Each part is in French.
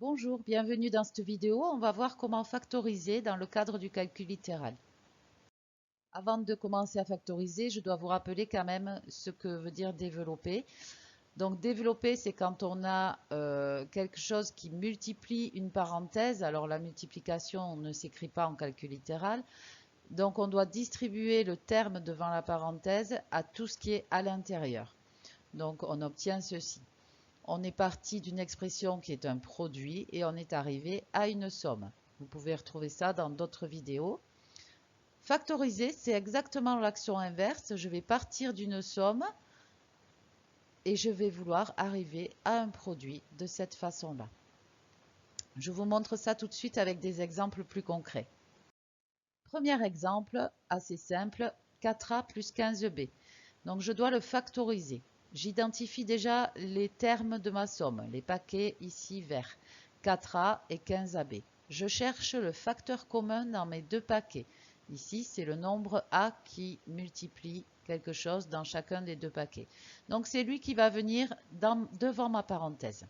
Bonjour, bienvenue dans cette vidéo. On va voir comment factoriser dans le cadre du calcul littéral. Avant de commencer à factoriser, je dois vous rappeler quand même ce que veut dire développer. Donc développer, c'est quand on a quelque chose qui multiplie une parenthèse. Alors la multiplication ne s'écrit pas en calcul littéral. Donc on doit distribuer le terme devant la parenthèse à tout ce qui est à l'intérieur. Donc on obtient ceci. On est parti d'une expression qui est un produit et on est arrivé à une somme. Vous pouvez retrouver ça dans d'autres vidéos. Factoriser, c'est exactement l'action inverse. Je vais partir d'une somme et je vais vouloir arriver à un produit de cette façon-là. Je vous montre ça tout de suite avec des exemples plus concrets. Premier exemple, assez simple, 4a plus 15b. Donc je dois le factoriser. J'identifie déjà les termes de ma somme, les paquets ici verts, 4a et 15ab. Je cherche le facteur commun dans mes deux paquets. Ici, c'est le nombre a qui multiplie quelque chose dans chacun des deux paquets. Donc c'est lui qui va venir devant ma parenthèse.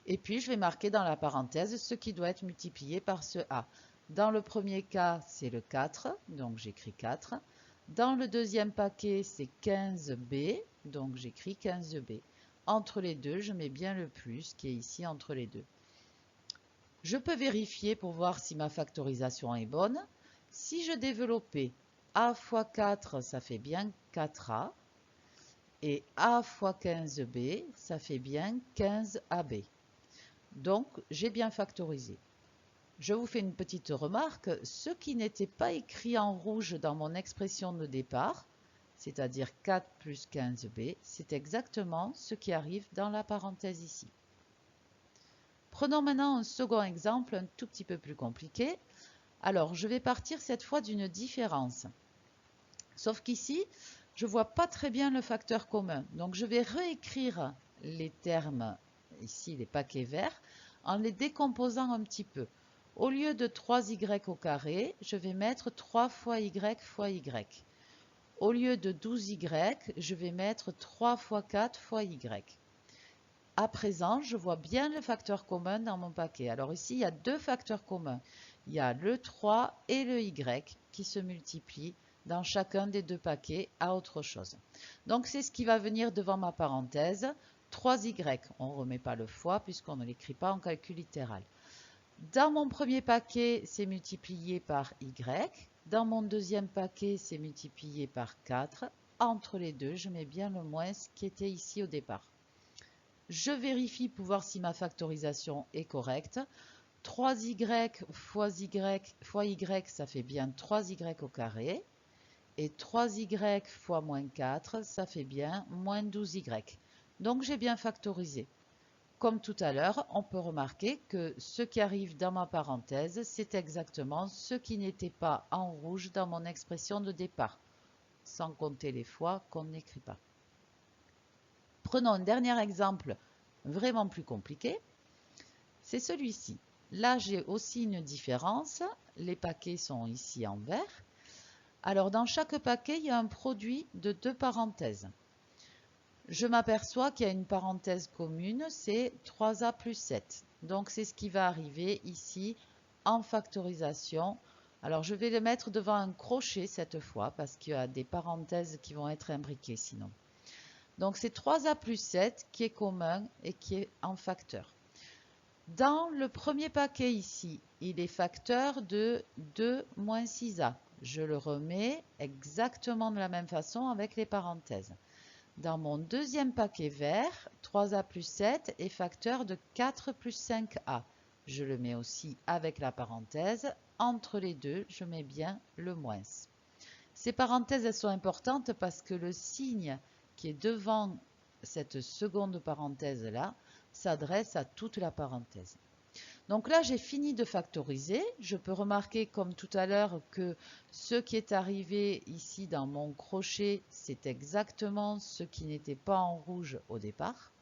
Et puis je vais marquer dans la parenthèse ce qui doit être multiplié par ce a. Dans le premier cas, c'est le 4, donc j'écris 4. Dans le deuxième paquet, c'est 15b, donc j'écris 15b. Entre les deux, je mets bien le plus qui est ici entre les deux. Je peux vérifier pour voir si ma factorisation est bonne. Si je développais a fois 4, ça fait bien 4a. Et a fois 15b, ça fait bien 15ab. Donc, j'ai bien factorisé. Je vous fais une petite remarque, ce qui n'était pas écrit en rouge dans mon expression de départ, c'est-à-dire 4 plus 15b, c'est exactement ce qui arrive dans la parenthèse ici. Prenons maintenant un second exemple un tout petit peu plus compliqué. Alors, je vais partir cette fois d'une différence. Sauf qu'ici, je ne vois pas très bien le facteur commun. Donc, je vais réécrire les termes, ici les paquets verts, en les décomposant un petit peu. Au lieu de 3y au carré, je vais mettre 3 fois y fois y. Au lieu de 12y, je vais mettre 3 fois 4 fois y. À présent, je vois bien le facteur commun dans mon paquet. Alors ici, il y a deux facteurs communs. Il y a le 3 et le y qui se multiplient dans chacun des deux paquets à autre chose. Donc c'est ce qui va venir devant ma parenthèse. 3y, on ne remet pas le fois puisqu'on ne l'écrit pas en calcul littéral. Dans mon premier paquet, c'est multiplié par y. Dans mon deuxième paquet, c'est multiplié par 4. Entre les deux, je mets bien le moins qui était ici au départ. Je vérifie pour voir si ma factorisation est correcte. 3y fois y, ça fait bien 3y au carré. Et 3y fois moins 4, ça fait bien moins 12y. Donc j'ai bien factorisé. Comme tout à l'heure, on peut remarquer que ce qui arrive dans ma parenthèse, c'est exactement ce qui n'était pas en rouge dans mon expression de départ, sans compter les fois qu'on n'écrit pas. Prenons un dernier exemple vraiment plus compliqué. C'est celui-ci. Là, j'ai aussi une différence. Les paquets sont ici en vert. Alors, dans chaque paquet, il y a un produit de deux parenthèses. Je m'aperçois qu'il y a une parenthèse commune, c'est 3a plus 7. Donc, c'est ce qui va arriver ici en factorisation. Alors, je vais le mettre devant un crochet cette fois, parce qu'il y a des parenthèses qui vont être imbriquées sinon. Donc, c'est 3a plus 7 qui est commun et qui est en facteur. Dans le premier paquet ici, il est facteur de 2 moins 6a. Je le remets exactement de la même façon avec les parenthèses. Dans mon deuxième paquet vert, 3a plus 7 est facteur de 4 plus 5a. Je le mets aussi avec la parenthèse. Entre les deux, je mets bien le moins. Ces parenthèses, elles sont importantes parce que le signe qui est devant cette seconde parenthèse-là s'adresse à toute la parenthèse. Donc là, j'ai fini de factoriser. Je peux remarquer, comme tout à l'heure, que ce qui est arrivé ici dans mon crochet, c'est exactement ce qui n'était pas en rouge au départ.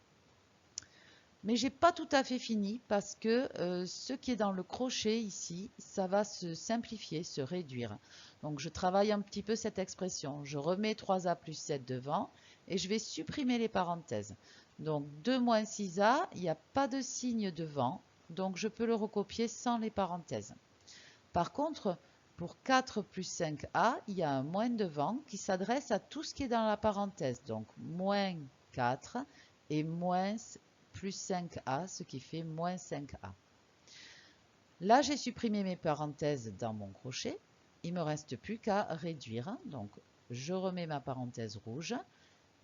Mais j'ai pas tout à fait fini parce que ce qui est dans le crochet ici, ça va se simplifier, se réduire. Donc je travaille un petit peu cette expression. Je remets 3a plus 7 devant et je vais supprimer les parenthèses. Donc 2 moins 6a, il n'y a pas de signe devant. donc je peux le recopier sans les parenthèses. Par contre, pour 4 plus 5a, il y a un moins devant qui s'adresse à tout ce qui est dans la parenthèse. Donc moins 4 et moins plus 5a, ce qui fait moins 5a. Là, j'ai supprimé mes parenthèses dans mon crochet. Il ne me reste plus qu'à réduire. Donc, je remets ma parenthèse rouge.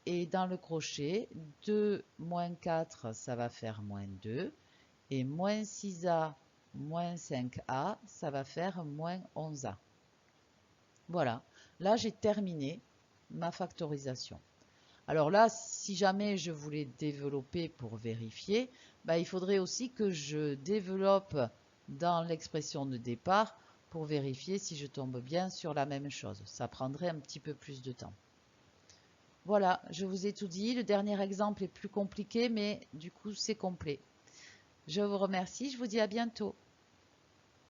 Et dans le crochet, 2 moins 4, ça va faire moins 2. Et moins 6a moins 5a, ça va faire moins 11a. Voilà, là j'ai terminé ma factorisation. Alors là, si jamais je voulais développer pour vérifier, il faudrait aussi que je développe dans l'expression de départ pour vérifier si je tombe bien sur la même chose. Ça prendrait un petit peu plus de temps. Voilà, je vous ai tout dit. Le dernier exemple est plus compliqué, mais du coup c'est complet. Je vous remercie, je vous dis à bientôt.